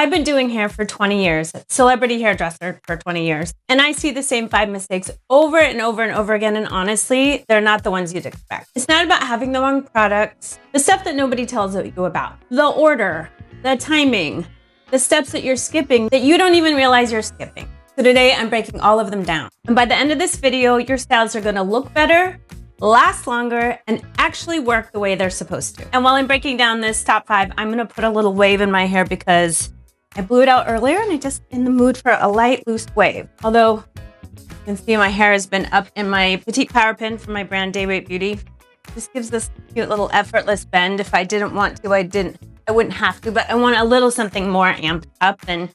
I've been doing hair for 20 years, celebrity hairdresser for 20 years, and I see the same 5 mistakes over and over and over again, and honestly, they're not the ones you'd expect. It's not about having the wrong products, the stuff that nobody tells you about, the order, the timing, the steps that you're skipping that you don't even realize you're skipping. So today, I'm breaking all of them down. And by the end of this video, your styles are gonna look better, last longer, and actually work the way they're supposed to. And while I'm breaking down this top 5, I'm gonna put a little wave in my hair because I blew it out earlier and I'm just in the mood for a light, loose wave. Although you can see my hair has been up in my petite power pin from my brand Dayweight Beauty. This gives this cute little effortless bend. If I didn't want to, I wouldn't have to, but I want a little something more amped up than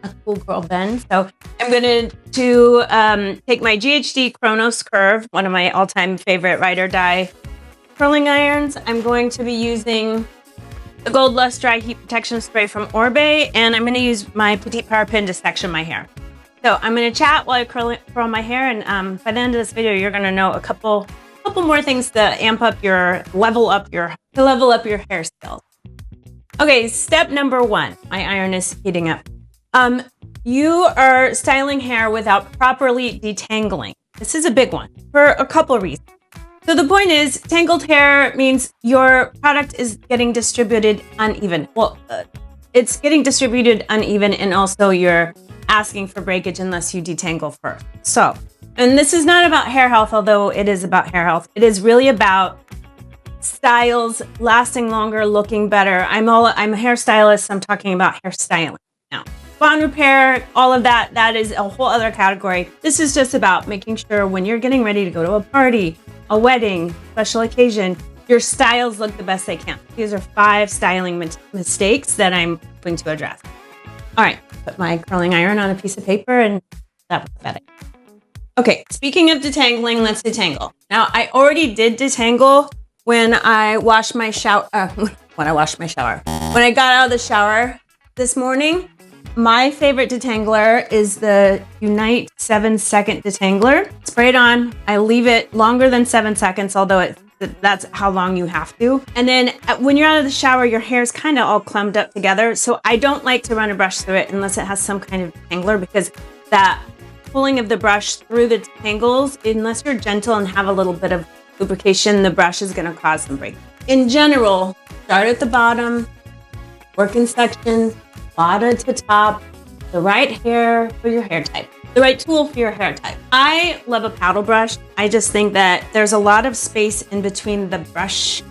a cool girl bend. So I'm going to take my GHD Chronos Curve, one of my all-time favorite ride or die curling irons. I'm going to be using the Gold Lust Dry Heat Protection Spray from Orbe, and I'm going to use my Petite Power Pin to section my hair. So I'm going to chat while I curl my hair, and by the end of this video, you're going to know a couple more things to level up your hair skills. Okay, step number 1. My iron is heating up. You are styling hair without properly detangling. This is a big one for a couple reasons. So the point is, tangled hair means your product is getting distributed uneven. Well, it's getting distributed uneven, and also you're asking for breakage unless you detangle first. So, and this is not about hair health, although it is about hair health. It is really about styles lasting longer, looking better. I'm a hairstylist. So I'm talking about hairstyling now. Bond repair, all of that is a whole other category. This is just about making sure when you're getting ready to go to a party, a wedding, special occasion, your styles look the best they can. These are 5 styling mistakes that I'm going to address. All right, put my curling iron on a piece of paper, and that was pathetic. Okay, speaking of detangling, let's detangle. Now, I already did detangle when I washed my shower. When I got out of the shower this morning. My favorite detangler is the Unite 7-second detangler. Spray it on. I leave it longer than 7 seconds, although that's how long you have to. And then when you're out of the shower, your hair's kind of all clumped up together. So I don't like to run a brush through it unless it has some kind of detangler, because that pulling of the brush through the tangles, unless you're gentle and have a little bit of lubrication, the brush is going to cause some break. In general, start at the bottom, work in sections, bottom to top, the right hair for your hair type, the right tool for your hair type. I love a paddle brush. I just think that there's a lot of space in between the brush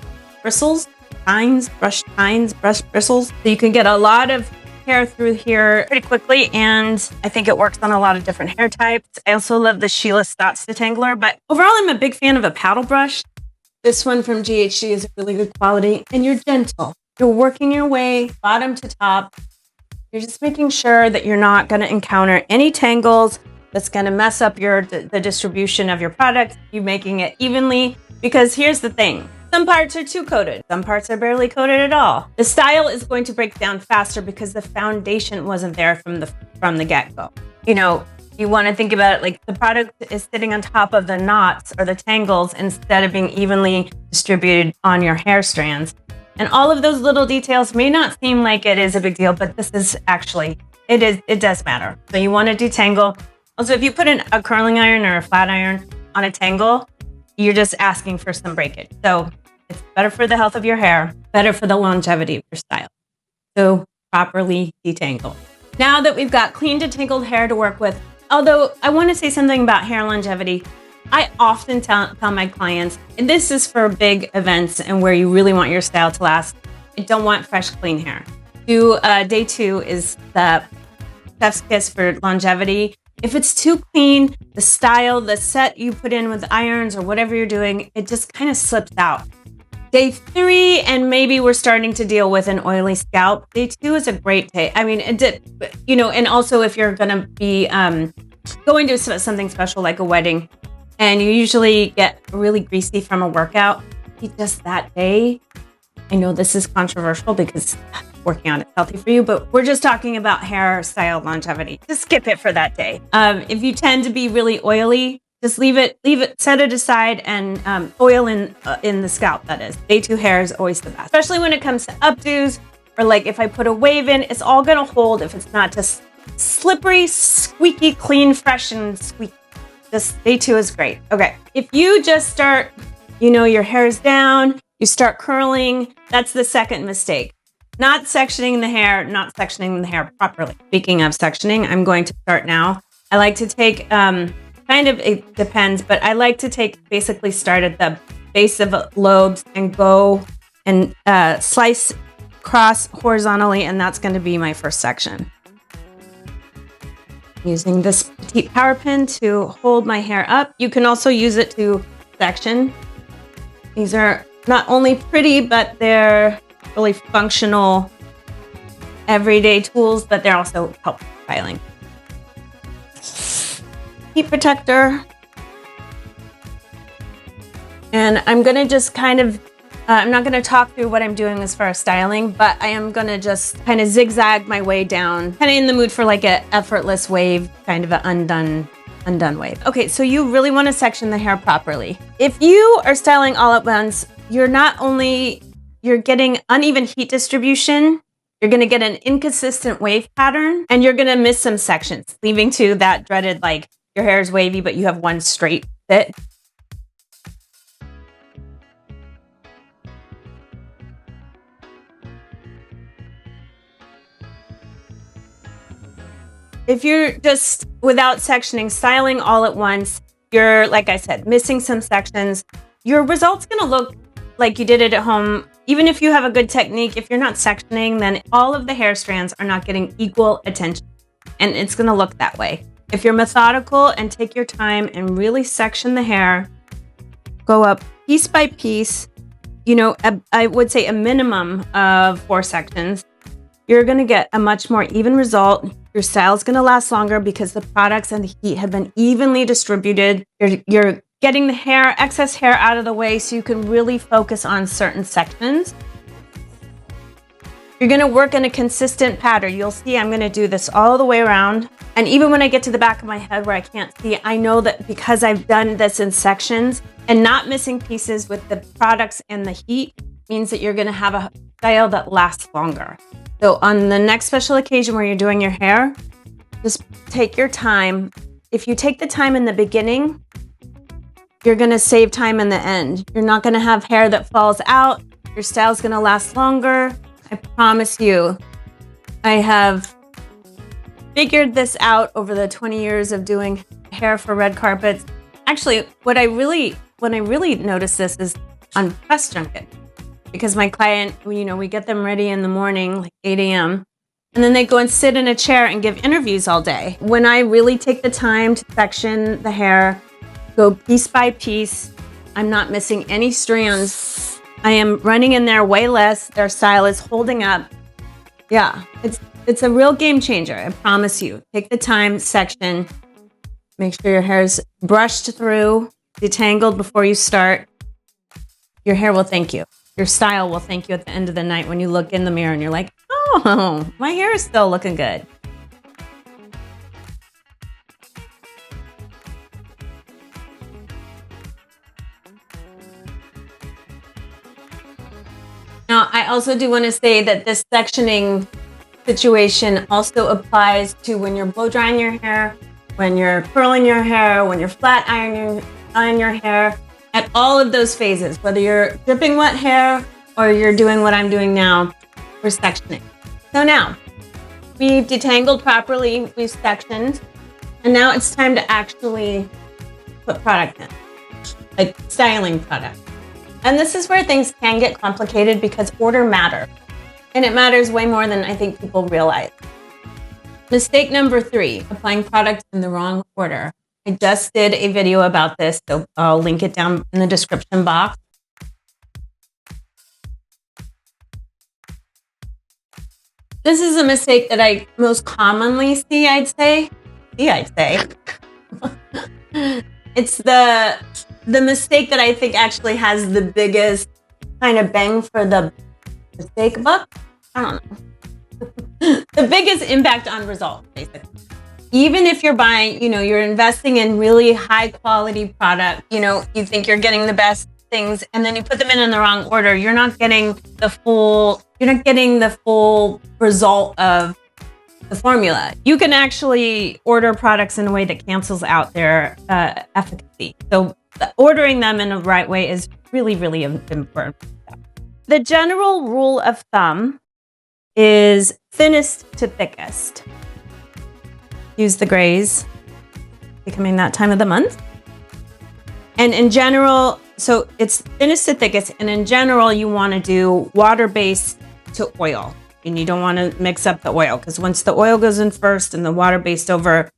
bristles, brush bristles. So you can get a lot of hair through here pretty quickly, and I think it works on a lot of different hair types. I also love the Sheila Stotts detangler, but overall, I'm a big fan of a paddle brush. This one from GHD is really good quality, and you're gentle. You're working your way bottom to top. You're just making sure that you're not going to encounter any tangles that's going to mess up the distribution of your product. You're making it evenly, because here's the thing. Some parts are too coated. Some parts are barely coated at all. The style is going to break down faster because the foundation wasn't there from the get-go. You know, you want to think about it like the product is sitting on top of the knots or the tangles instead of being evenly distributed on your hair strands. And all of those little details may not seem like it is a big deal, but this is actually, it does matter. So you want to detangle. Also, if you put a curling iron or a flat iron on a tangle, you're just asking for some breakage. So it's better for the health of your hair, better for the longevity of your style. So properly detangle. Now that we've got clean detangled hair to work with, although I want to say something about hair longevity, I often tell my clients, and this is for big events and where you really want your style to last, I don't want fresh, clean hair. Day 2 is the chef's kiss for longevity. If it's too clean, the style, the set you put in with irons or whatever you're doing, it just kind of slips out. Day 3, and maybe we're starting to deal with an oily scalp. Day 2 is a great day. I mean, and also if you're going to be going to something special like a wedding, and you usually get really greasy from a workout, just that day. I know this is controversial because working out is healthy for you, but we're just talking about hairstyle longevity. Just skip it for that day. If you tend to be really oily, just leave it, set it aside, and oil in the scalp, that is. Day 2 hair is always the best, especially when it comes to updos or like if I put a wave in, it's all gonna hold if it's not just slippery, squeaky, clean, fresh, and squeaky. This day 2 is great. Okay, if you just start, your hair is down, you start curling, that's the second mistake. Not sectioning the hair properly. Speaking of sectioning, I'm going to start now. I like to take, it depends, but I like to basically start at the base of lobes and go and slice cross horizontally, and that's going to be my first section. Using this petite power pin to hold my hair up. You can also use it to section. These are not only pretty, but they're really functional everyday tools, but they're also helpful styling. Heat protector. And I'm going to just I'm not going to talk through what I'm doing as far as styling, but I am going to just kind of zigzag my way down, kind of in the mood for like an effortless wave, kind of an undone wave. Okay, so you really want to section the hair properly. If you are styling all at once, you're getting uneven heat distribution, you're going to get an inconsistent wave pattern, and you're going to miss some sections, leading to that dreaded, like, your hair is wavy, but you have one straight fit. If you're just without sectioning, styling all at once, you're, like I said, missing some sections. Your result's going to look like you did it at home. Even if you have a good technique, if you're not sectioning, then all of the hair strands are not getting equal attention. And it's going to look that way. If you're methodical and take your time and really section the hair, go up piece by piece, I would say a minimum of 4 sections, you're going to get a much more even result. Your style is going to last longer because the products and the heat have been evenly distributed. You're getting the excess hair out of the way so you can really focus on certain sections. You're going to work in a consistent pattern. You'll see I'm going to do this all the way around. And even when I get to the back of my head where I can't see, I know that because I've done this in sections and not missing pieces with the products and the heat means that you're going to have a style that lasts longer. So on the next special occasion where you're doing your hair, just take your time. If you take the time in the beginning, you're going to save time in the end. You're not going to have hair that falls out. Your style's going to last longer. I promise you. I have figured this out over the 20 years of doing hair for red carpets. Actually, when I really notice this is on press junket. Because my client, we get them ready in the morning, like 8 a.m., and then they go and sit in a chair and give interviews all day. When I really take the time to section the hair, go piece by piece, I'm not missing any strands. I am running in there way less. Their style is holding up. Yeah, it's a real game changer, I promise you. Take the time, section, make sure your hair is brushed through, detangled before you start. Your hair will thank you. Your style will thank you at the end of the night when you look in the mirror and you're like, oh, my hair is still looking good. Now, I also do want to say that this sectioning situation also applies to when you're blow drying your hair, when you're curling your hair, when you're flat ironing your hair. At all of those phases, whether you're dripping wet hair or you're doing what I'm doing now, we're sectioning. So now, we've detangled properly, we've sectioned, and now it's time to actually put product in, like styling product. And this is where things can get complicated because order matters. And it matters way more than I think people realize. Mistake number 3, applying product in the wrong order. I just did a video about this, so I'll link it down in the description box. This is a mistake that I most commonly see, I'd say. It's the mistake that I think actually has the biggest kind of bang for the mistake buck. I don't know. The biggest impact on results, basically. Even if you're buying, you're investing in really high quality product, you think you're getting the best things and then you put them in the wrong order, you're not getting the full you're not getting the full result of the formula. You can actually order products in a way that cancels out their efficacy. So ordering them in the right way is really, really important. The general rule of thumb is thinnest to thickest. Use the grays, becoming that time of the month. And in general, so it's thinnest to thickest, and in general, you want to do water-based to oil. And you don't want to mix up the oil, because once the oil goes in first and the water-based over,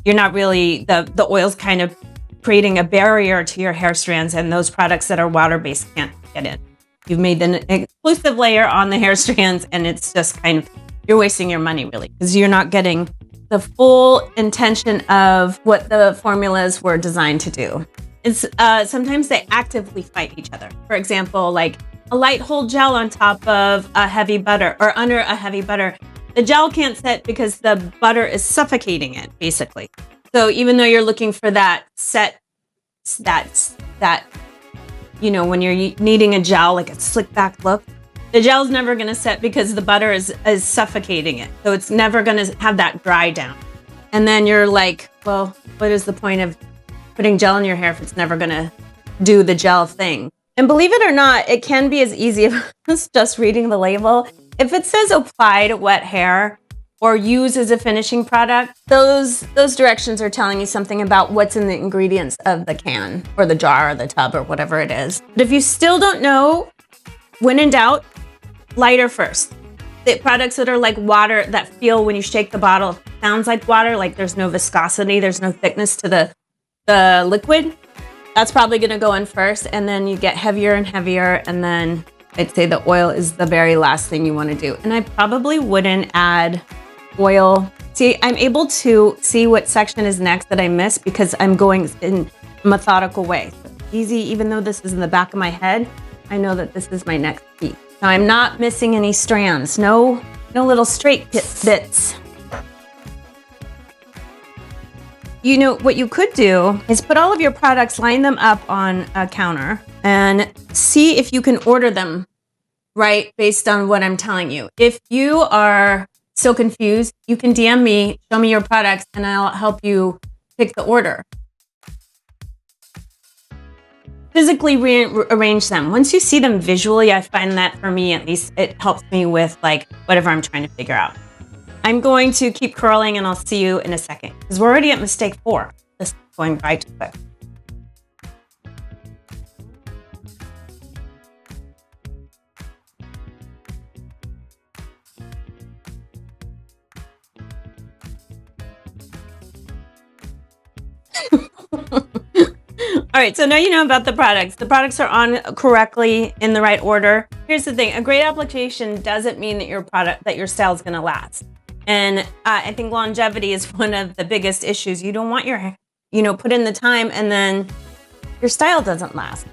you're not really, the oil's kind of creating a barrier to your hair strands, and those products that are water-based can't get in. You've made an exclusive layer on the hair strands, and it's just kind of, you're wasting your money really, because you're not getting the full intention of what the formulas were designed to do. It's sometimes they actively fight each other. For example, like a light hold gel on top of a heavy butter or under a heavy butter. The gel can't set because the butter is suffocating it, basically. So even though you're looking for that set, that you know, when you're needing a gel, like a slick back look, the gel's never going to set because the butter is suffocating it. So it's never going to have that dry down. And then you're like, well, what is the point of putting gel in your hair if it's never going to do the gel thing? And believe it or not, it can be as easy as just reading the label. If it says apply to wet hair or use as a finishing product, those directions are telling you something about what's in the ingredients of the can or the jar or the tub or whatever it is. But if you still don't know, when in doubt, lighter first. The products that are like water, that feel when you shake the bottle, sounds like water, like there's no viscosity, there's no thickness to the liquid, that's probably gonna go in first, and then you get heavier and heavier, and then I'd say the oil is the very last thing you wanna do. And I probably wouldn't add oil. See, I'm able to see what section is next that I missed because I'm going in a methodical way. So easy, even though this is in the back of my head, I know that this is my next piece. Now I'm not missing any strands, no little straight bits. You know, what you could do is put all of your products, line them up on a counter, and see if you can order them right based on what I'm telling you. If you are still confused, you can DM me, show me your products, and I'll help you pick the order. Physically rearrange them. Once you see them visually, I find that for me, at least, it helps me with like whatever I'm trying to figure out. I'm going to keep curling and I'll see you in a second because we're already at mistake 4. This is going by too quick. All right, so now you know about the products. The products are on correctly in the right order. Here's the thing, a great application doesn't mean that your style is gonna last. And I think longevity is one of the biggest issues. You don't want your hair, put in the time and then your style doesn't last.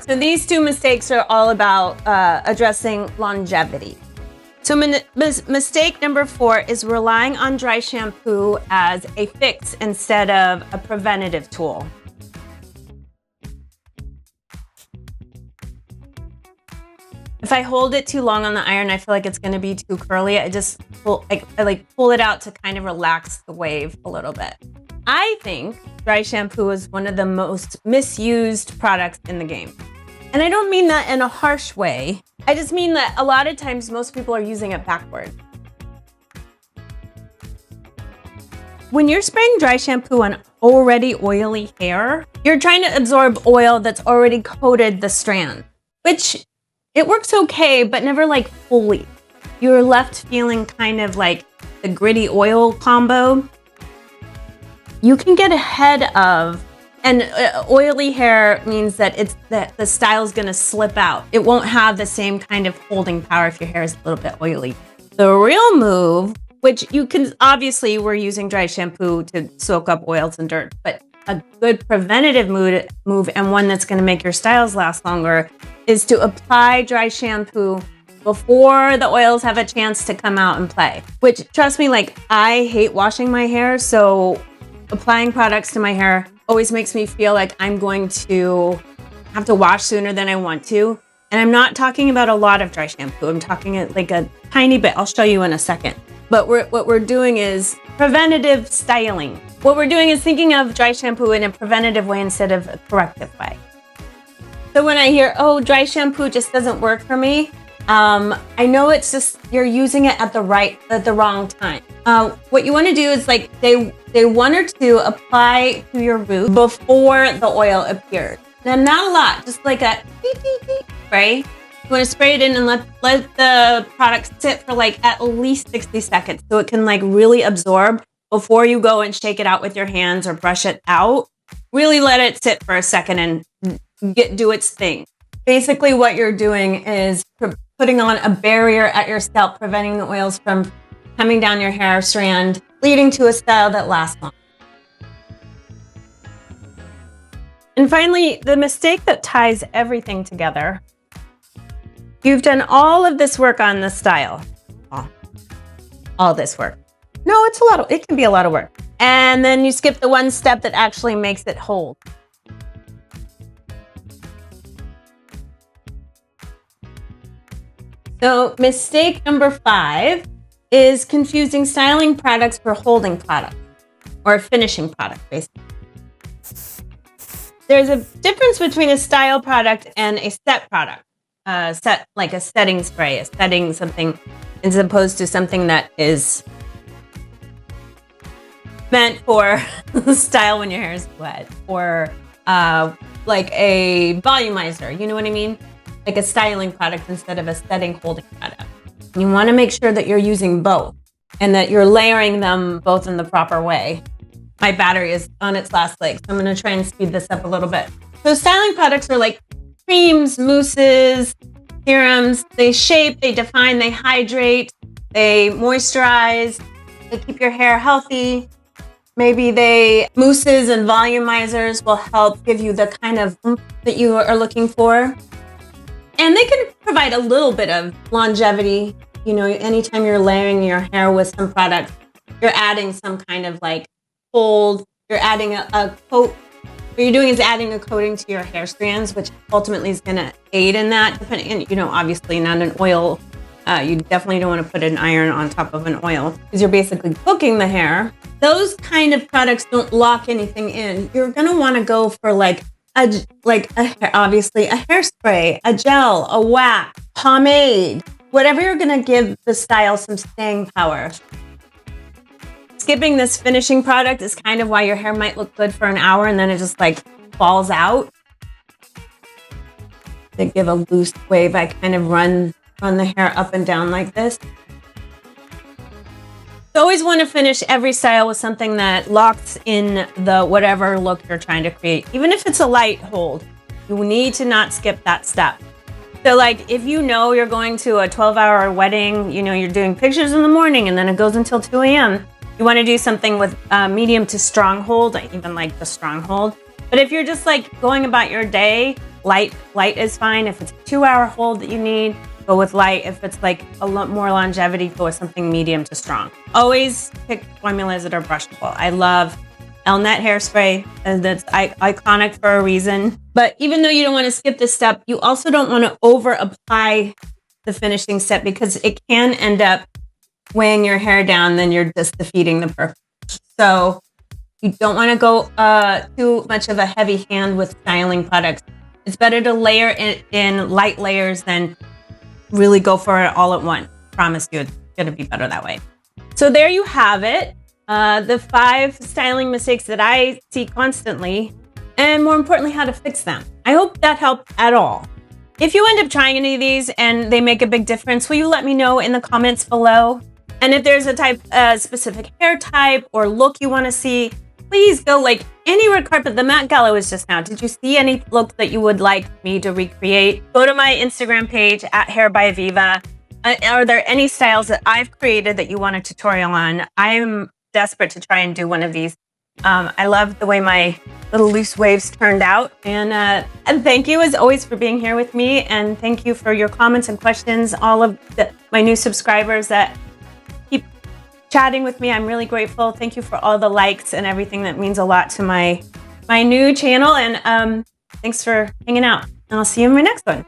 So these 2 mistakes are all about addressing longevity. So mistake number 4 is relying on dry shampoo as a fix instead of a preventative tool. If I hold it too long on the iron, I feel like it's going to be too curly. I just pull it out to kind of relax the wave a little bit. I think dry shampoo is one of the most misused products in the game. And I don't mean that in a harsh way. I just mean that a lot of times most people are using it backward. When you're spraying dry shampoo on already oily hair, you're trying to absorb oil that's already coated the strand, which it works okay, but never like fully. You're left feeling kind of like the gritty oil combo. You can get ahead of, and oily hair means that the style's gonna slip out. It won't have the same kind of holding power if your hair is a little bit oily. The real move, which you can, obviously we're using dry shampoo to soak up oils and dirt, but a good preventative move and one that's gonna make your styles last longer is to apply dry shampoo before the oils have a chance to come out and play. Which, trust me, like I hate washing my hair, so applying products to my hair always makes me feel like I'm going to have to wash sooner than I want to. And I'm not talking about a lot of dry shampoo. I'm talking like a tiny bit. I'll show you in a second. But what we're doing is preventative styling. What we're doing is thinking of dry shampoo in a preventative way instead of a corrective way. So when I hear, oh, dry shampoo just doesn't work for me, I know it's just you're using it at the wrong time. What you want to do is like day 1 or 2 apply to your root before the oil appears. Now, not a lot, just like a spray. You want to spray it in and let the product sit for like at least 60 seconds so it can like really absorb before you go and shake it out with your hands or brush it out. Really let it sit for a second and do its thing. Basically, what you're doing is putting on a barrier at your scalp, preventing the oils from coming down your hair strand, leading to a style that lasts long. And finally, the mistake that ties everything together. You've done all of this work on the style. All this work. No, it can be a lot of work. And then you skip the one step that actually makes it hold. So mistake number 5 is confusing styling products for holding products or a finishing product, basically. There's a difference between a style product and a set product. Set like a setting spray, a setting something, as opposed to something that is meant for style when your hair is wet, or like a volumizer. You know what I mean? Like a styling product instead of a setting holding product. You want to make sure that you're using both and that you're layering them both in the proper way. My battery is on its last leg, so I'm going to try and speed this up a little bit. So styling products are like creams, mousses, serums. They shape, they define, they hydrate, they moisturize, they keep your hair healthy. Maybe mousses and volumizers will help give you the kind of oomph that you are looking for. And they can provide a little bit of longevity. You know, anytime you're layering your hair with some product, you're adding some kind of like hold. You're adding a coat. What you're doing is adding a coating to your hair strands, which ultimately is going to aid in that. Depending, you know, obviously not an oil. You definitely don't want to put an iron on top of an oil because you're basically cooking the hair. Those kind of products don't lock anything in. You're going to want to go for obviously a hairspray, a gel, a wax, pomade, whatever you're going to give the style some staying power. Skipping this finishing product is kind of why your hair might look good for an hour and then it just like falls out. To give a loose wave, I kind of run the hair up and down like this. You always want to finish every style with something that locks in the whatever look you're trying to create. Even if it's a light hold, you need to not skip that step. So like if you know you're going to a 12-hour wedding, you know you're doing pictures in the morning and then it goes until 2 a.m. You want to do something with medium to strong hold. I even like the strong hold. But if you're just like going about your day, light is fine. If it's a 2-hour hold that you need, go with light. If it's like a lot more longevity, go with something medium to strong. Always pick formulas that are brushable. I love Elnet hairspray, and that's iconic for a reason. But even though you don't want to skip this step, you also don't want to over apply the finishing step because it can end up weighing your hair down, then you're just defeating the purpose. So you don't want to go too much of a heavy hand with styling products. It's better to layer it in light layers than really go for it all at once. Promise you, it's going to be better that way. So there you have it. The 5 styling mistakes that I see constantly, and more importantly, how to fix them. I hope that helped at all. If you end up trying any of these and they make a big difference, will you let me know in the comments below? And if there's a specific hair type or look you want to see, please go like any red carpet. The Met Gala was just now. Did you see any look that you would like me to recreate? Go to my Instagram page at Hair by Viva. Are there any styles that I've created that you want a tutorial on? I'm desperate to try and do one of these. I love the way my little loose waves turned out. And thank you as always for being here with me. And thank you for your comments and questions. All of my new subscribers that keep chatting with me. I'm really grateful. Thank you for all the likes and everything. That means a lot to my new channel. And thanks for hanging out. And I'll see you in my next one.